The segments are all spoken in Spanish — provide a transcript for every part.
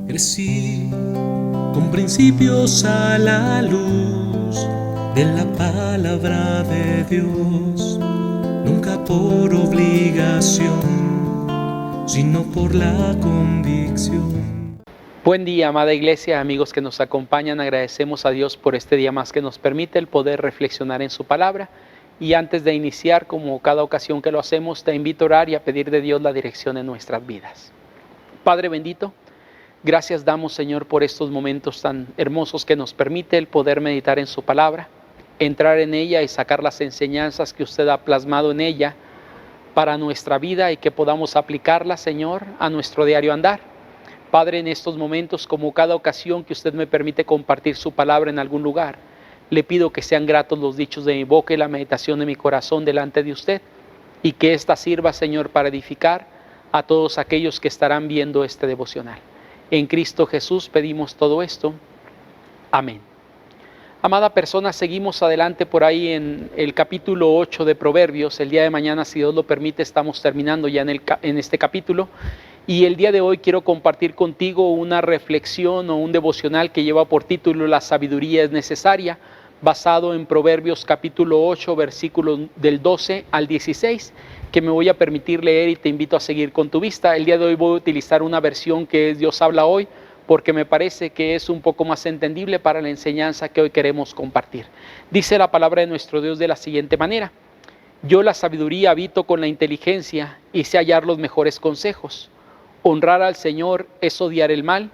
Crecí con principios a la luz de la palabra de Dios, nunca por obligación, sino por la convicción. Buen día, amada iglesia, amigos que nos acompañan. Agradecemos a Dios por este día más que nos permite el poder reflexionar en su palabra. Y antes de iniciar, como cada ocasión que lo hacemos, te invito a orar y a pedir de Dios la dirección en nuestras vidas. Padre bendito, gracias damos, Señor, por estos momentos tan hermosos que nos permite el poder meditar en su palabra, entrar en ella y sacar las enseñanzas que usted ha plasmado en ella para nuestra vida y que podamos aplicarlas, Señor, a nuestro diario andar. Padre, en estos momentos, como cada ocasión que usted me permite compartir su palabra en algún lugar, le pido que sean gratos los dichos de mi boca y la meditación de mi corazón delante de usted, y que ésta sirva, Señor, para edificar a todos aquellos que estarán viendo este devocional. En Cristo Jesús pedimos todo esto. Amén. Amada persona, seguimos adelante por ahí en el capítulo 8 de Proverbios. El día de mañana, si Dios lo permite, estamos terminando ya en este capítulo. Y el día de hoy quiero compartir contigo una reflexión o un devocional que lleva por título La sabiduría es necesaria, basado en Proverbios capítulo 8, versículos del 12 al 16, que me voy a permitir leer y te invito a seguir con tu vista. El día de hoy voy a utilizar una versión que es Dios habla hoy, porque me parece que es un poco más entendible para la enseñanza que hoy queremos compartir. Dice la palabra de nuestro Dios de la siguiente manera: yo la sabiduría habito con la inteligencia y sé hallar los mejores consejos. Honrar al Señor es odiar el mal.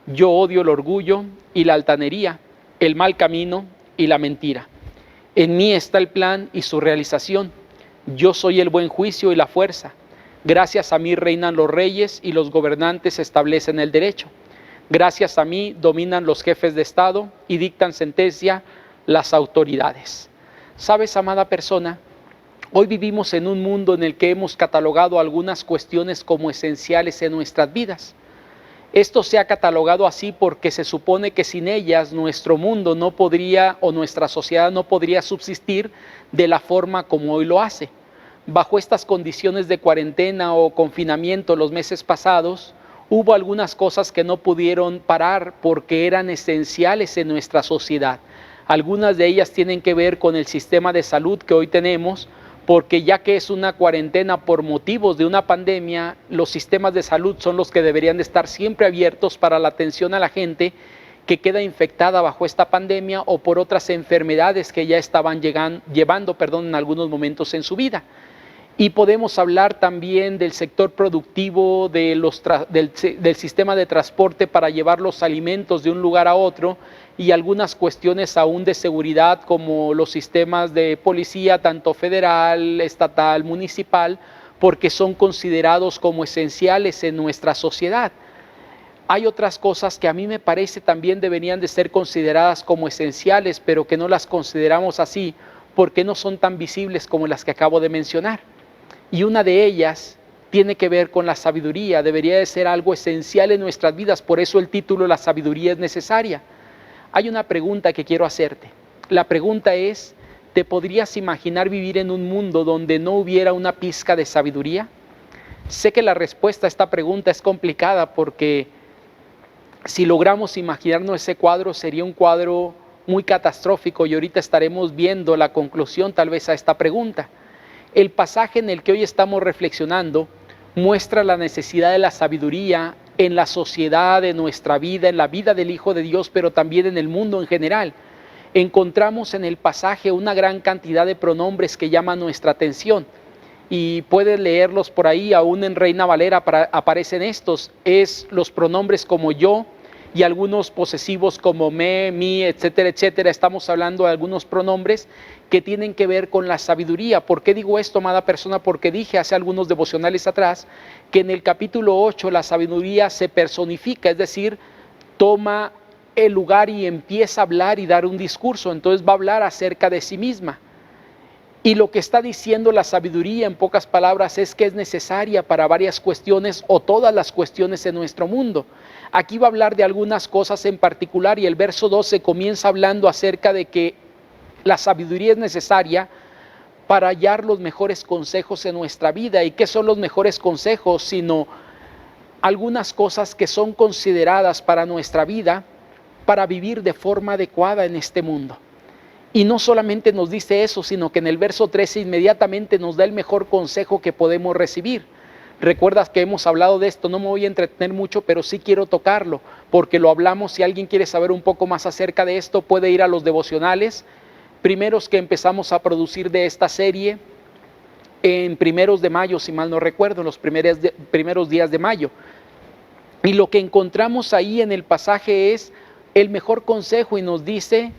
Yo odio el orgullo y la altanería, el mal camino y la mentira. En mí está el plan y su realización. Yo soy el buen juicio y la fuerza. Gracias a mí reinan los reyes y los gobernantes establecen el derecho. Gracias a mí dominan los jefes de Estado y dictan sentencia las autoridades. ¿Sabes, amada persona? Hoy vivimos en un mundo en el que hemos catalogado algunas cuestiones como esenciales en nuestras vidas. Esto se ha catalogado así porque se supone que sin ellas nuestro mundo no podría, o nuestra sociedad no podría subsistir de la forma como hoy lo hace. Bajo estas condiciones de cuarentena o confinamiento los meses pasados, hubo algunas cosas que no pudieron parar porque eran esenciales en nuestra sociedad. Algunas de ellas tienen que ver con el sistema de salud que hoy tenemos, porque ya que es una cuarentena por motivos de una pandemia, los sistemas de salud son los que deberían de estar siempre abiertos para la atención a la gente que queda infectada bajo esta pandemia o por otras enfermedades que ya estaban llevando en algunos momentos en su vida. Y podemos hablar también del sector productivo, del sistema de transporte para llevar los alimentos de un lugar a otro, y algunas cuestiones aún de seguridad como los sistemas de policía, tanto federal, estatal, municipal, porque son considerados como esenciales en nuestra sociedad. Hay otras cosas que a mí me parece también deberían de ser consideradas como esenciales, pero que no las consideramos así porque no son tan visibles como las que acabo de mencionar. Y una de ellas tiene que ver con la sabiduría. Debería de ser algo esencial en nuestras vidas, por eso el título La sabiduría es necesaria. Hay una pregunta que quiero hacerte. La pregunta es: ¿te podrías imaginar vivir en un mundo donde no hubiera una pizca de sabiduría? Sé que la respuesta a esta pregunta es complicada porque si logramos imaginarnos ese cuadro, sería un cuadro muy catastrófico, y ahorita estaremos viendo la conclusión tal vez a esta pregunta. El pasaje en el que hoy estamos reflexionando muestra la necesidad de la sabiduría en la sociedad, en nuestra vida, en la vida del Hijo de Dios, pero también en el mundo en general. Encontramos en el pasaje una gran cantidad de pronombres que llaman nuestra atención, y puedes leerlos por ahí. Aún en Reina Valera aparecen estos. Es los pronombres como yo, y algunos posesivos como me, mi, etcétera, etcétera. Estamos hablando de algunos pronombres que tienen que ver con la sabiduría. ¿Por qué digo esto, amada persona? Porque dije hace algunos devocionales atrás que en el capítulo 8 la sabiduría se personifica, es decir, toma el lugar y empieza a hablar y dar un discurso. Entonces va a hablar acerca de sí misma. Y lo que está diciendo la sabiduría, en pocas palabras, es que es necesaria para varias cuestiones o todas las cuestiones en nuestro mundo. Aquí va a hablar de algunas cosas en particular, y el verso 12 comienza hablando acerca de que la sabiduría es necesaria para hallar los mejores consejos en nuestra vida. ¿Y qué son los mejores consejos? Sino algunas cosas que son consideradas para nuestra vida, para vivir de forma adecuada en este mundo. Y no solamente nos dice eso, sino que en el verso 13 inmediatamente nos da el mejor consejo que podemos recibir. Recuerdas que hemos hablado de esto, no me voy a entretener mucho, pero sí quiero tocarlo, porque lo hablamos. Si alguien quiere saber un poco más acerca de esto, puede ir a los devocionales primeros que empezamos a producir de esta serie en primeros de mayo, si mal no recuerdo, en los primeros días de mayo. Y lo que encontramos ahí en el pasaje es el mejor consejo y nos dice: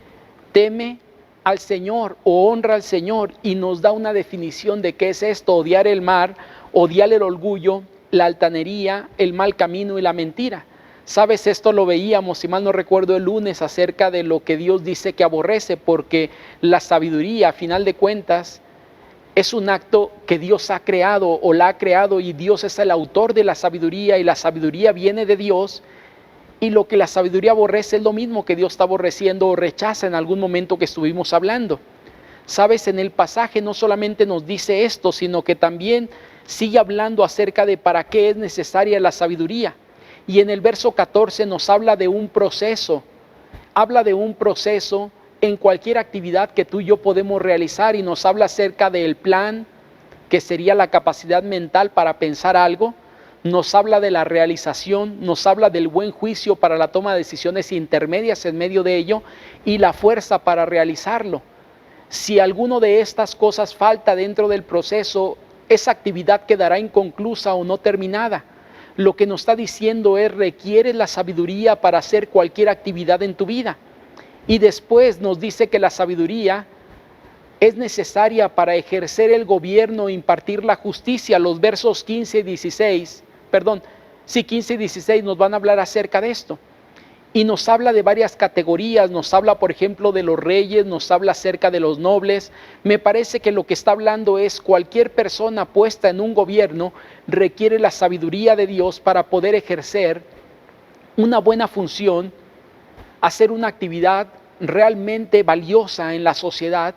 teme al Señor o honra al Señor, y nos da una definición de qué es esto: odiar el mal, odiar el orgullo, la altanería, el mal camino y la mentira. Sabes, esto lo veíamos, si mal no recuerdo, el lunes acerca de lo que Dios dice que aborrece, porque la sabiduría, a final de cuentas, es un acto que Dios ha creado o la ha creado, y Dios es el autor de la sabiduría, y la sabiduría viene de Dios. Y lo que la sabiduría aborrece es lo mismo que Dios está aborreciendo o rechaza en algún momento que estuvimos hablando. Sabes, en el pasaje no solamente nos dice esto, sino que también sigue hablando acerca de para qué es necesaria la sabiduría. Y en el verso 14 nos habla de un proceso. Habla de un proceso en cualquier actividad que tú y yo podemos realizar, y nos habla acerca del plan, que sería la capacidad mental para pensar algo. Nos habla de la realización, nos habla del buen juicio para la toma de decisiones intermedias en medio de ello, y la fuerza para realizarlo. Si alguno de estas cosas falta dentro del proceso, esa actividad quedará inconclusa o no terminada. Lo que nos está diciendo es: requiere la sabiduría para hacer cualquier actividad en tu vida. Y después nos dice que la sabiduría es necesaria para ejercer el gobierno e impartir la justicia. Los versos 15 y 16 nos van a hablar acerca de esto. Y nos habla de varias categorías, nos habla por ejemplo de los reyes, nos habla acerca de los nobles. Me parece que lo que está hablando es: cualquier persona puesta en un gobierno requiere la sabiduría de Dios para poder ejercer una buena función, hacer una actividad realmente valiosa en la sociedad.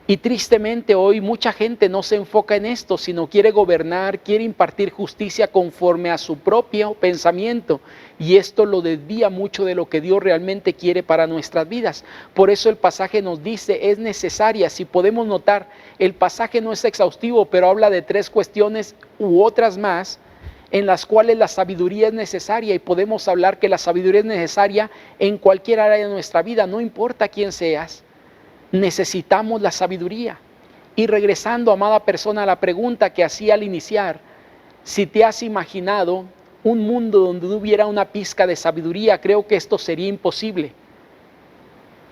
Y tristemente hoy mucha gente no se enfoca en esto, sino quiere gobernar, quiere impartir justicia conforme a su propio pensamiento, y esto lo desvía mucho de lo que Dios realmente quiere para nuestras vidas. Por eso el pasaje nos dice: es necesaria. Si podemos notar, el pasaje no es exhaustivo, pero habla de 3 cuestiones u otras más en las cuales la sabiduría es necesaria, y podemos hablar que la sabiduría es necesaria en cualquier área de nuestra vida, no importa quién seas. Necesitamos la sabiduría. Y regresando, amada persona, a la pregunta que hacía al iniciar: si te has imaginado un mundo donde no hubiera una pizca de sabiduría, creo que esto sería imposible.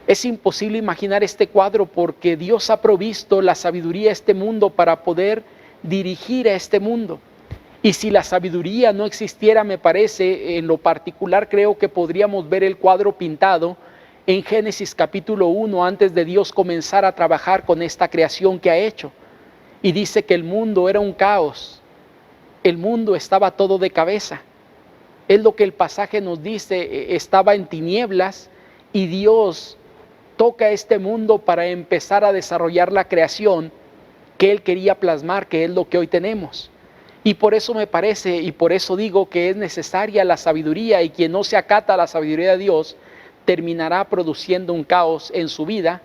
Es imposible imaginar este cuadro, porque Dios ha provisto la sabiduría a este mundo para poder dirigir a este mundo. Y si la sabiduría no existiera, me parece, en lo particular creo que podríamos ver el cuadro pintado en Génesis capítulo 1, antes de Dios comenzar a trabajar con esta creación que ha hecho. Y dice que el mundo era un caos, el mundo estaba todo de cabeza. Es lo que el pasaje nos dice: estaba en tinieblas, y Dios toca este mundo para empezar a desarrollar la creación que Él quería plasmar, que es lo que hoy tenemos. Y por eso me parece, y por eso digo que es necesaria la sabiduría, y quien no se acata a la sabiduría de Dios terminará produciendo un caos en su vida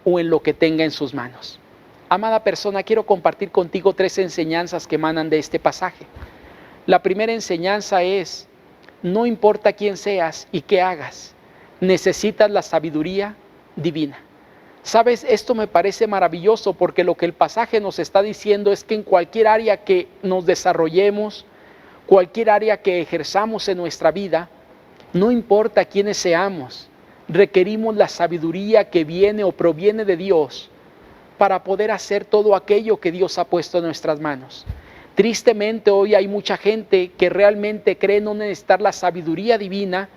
o en lo que tenga en sus manos. Amada persona, quiero compartir contigo 3 enseñanzas que emanan de este pasaje. La primera enseñanza es: no importa quién seas y qué hagas, necesitas la sabiduría divina. Sabes, esto me parece maravilloso, porque lo que el pasaje nos está diciendo es que en cualquier área que nos desarrollemos, cualquier área que ejerzamos en nuestra vida, no importa quiénes seamos, requerimos la sabiduría que viene o proviene de Dios para poder hacer todo aquello que Dios ha puesto en nuestras manos. Tristemente hoy hay mucha gente que realmente cree no necesitar la sabiduría divina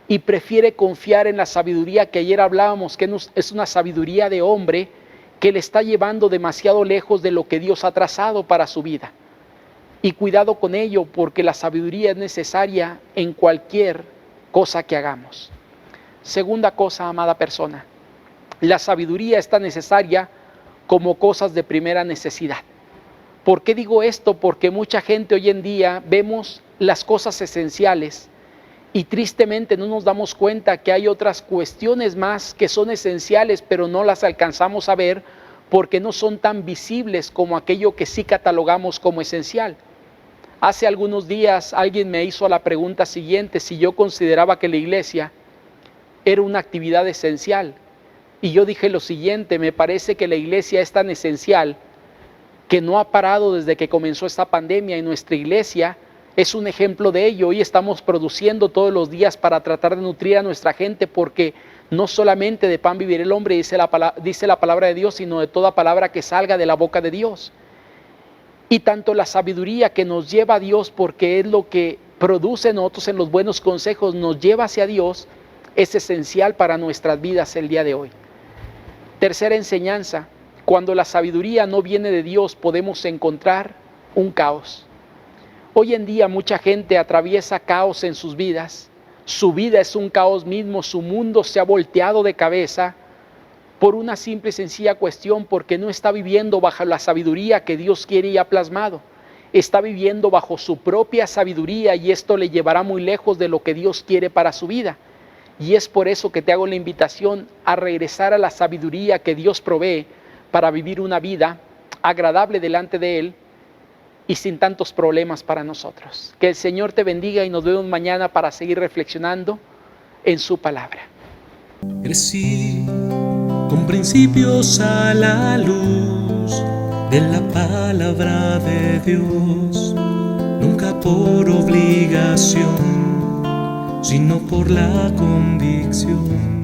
y prefiere confiar en la sabiduría que ayer hablábamos, que es una sabiduría de hombre que le está llevando demasiado lejos de lo que Dios ha trazado para su vida. Y cuidado con ello, porque la sabiduría es necesaria en cualquier cosa que hagamos. Segunda cosa, amada persona, la sabiduría está necesaria como cosas de primera necesidad. ¿Por qué digo esto? Porque mucha gente hoy en día vemos las cosas esenciales y tristemente no nos damos cuenta que hay otras cuestiones más que son esenciales, pero no las alcanzamos a ver porque no son tan visibles como aquello que sí catalogamos como esencial. Hace algunos días alguien me hizo la pregunta siguiente, si yo consideraba que la iglesia era una actividad esencial. Y yo dije lo siguiente, me parece que la iglesia es tan esencial que no ha parado desde que comenzó esta pandemia, y nuestra iglesia es un ejemplo de ello. Hoy estamos produciendo todos los días para tratar de nutrir a nuestra gente, porque no solamente de pan vivirá el hombre, dice la palabra de Dios, sino de toda palabra que salga de la boca de Dios. Y tanto la sabiduría que nos lleva a Dios, porque es lo que produce en nosotros en los buenos consejos, nos lleva hacia Dios, es esencial para nuestras vidas el día de hoy. Tercera enseñanza, cuando la sabiduría no viene de Dios, podemos encontrar un caos. Hoy en día mucha gente atraviesa caos en sus vidas. Su vida es un caos mismo, su mundo se ha volteado de cabeza por una simple y sencilla cuestión, porque no está viviendo bajo la sabiduría que Dios quiere y ha plasmado. Está viviendo bajo su propia sabiduría y esto le llevará muy lejos de lo que Dios quiere para su vida. Y es por eso que te hago la invitación a regresar a la sabiduría que Dios provee para vivir una vida agradable delante de Él y sin tantos problemas para nosotros. Que el Señor te bendiga y nos vemos mañana para seguir reflexionando en su palabra. Crecí con principios a la luz de la palabra de Dios, nunca por obligación, sino por la convicción.